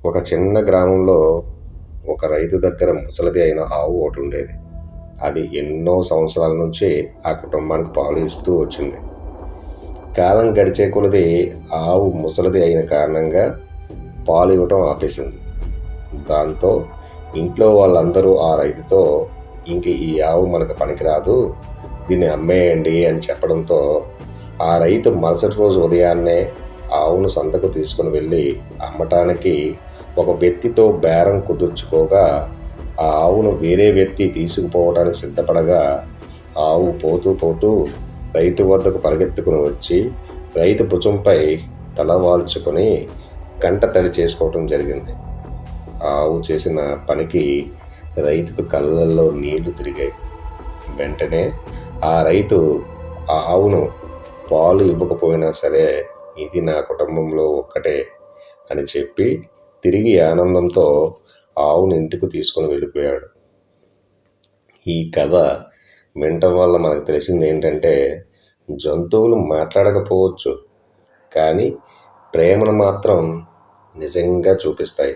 ఒక చిన్న గ్రామంలో ఒక రైతు దగ్గర ముసలిది అయిన ఆవు ఒకటి ఉండేది. అది ఎన్నో సంవత్సరాల నుంచి ఆ కుటుంబానికి పాలు ఇస్తూ వచ్చింది. కాలం గడిచే కొలది ఆవు ముసలిది అయిన కారణంగా పాలు ఇవ్వటం ఆపేసింది. దాంతో ఇంట్లో వాళ్ళందరూ ఆ రైతుతో ఇంక ఈ ఆవు మనకు పనికిరాదు, దీన్ని అమ్మేయండి అని చెప్పడంతో ఆ రైతు మరుసటి రోజు ఉదయాన్నే ఆవును సంతకు తీసుకుని వెళ్ళి అమ్మటానికి ఒక వ్యక్తితో బేరం కుదుర్చుకోగా ఆ ఆవును వేరే వ్యక్తి తీసుకుపోవడానికి సిద్ధపడగా ఆవు పోతూ పోతూ రైతు వద్దకు పరిగెత్తుకుని వచ్చి రైతు భుజంపై తల వాల్చుకొని కంట తడి చేసుకోవటం జరిగింది. ఆవు చేసిన పనికి రైతుకు కళ్ళల్లో నీళ్లు తిరిగాయి. వెంటనే ఆ రైతు ఆ ఆవును పాలు ఇవ్వకపోయినా సరే ఇది నా కుటుంబంలో ఒక్కటే అని చెప్పి తిరిగి ఆనందంతో ఆవును ఇంటికి తీసుకొని వెళ్ళిపోయాడు. ఈ కథ వినటం వల్ల మనకు తెలిసింది ఏంటంటే, జంతువులు మాట్లాడకపోవచ్చు, కానీ ప్రేమను మాత్రం నిజంగా చూపిస్తాయి.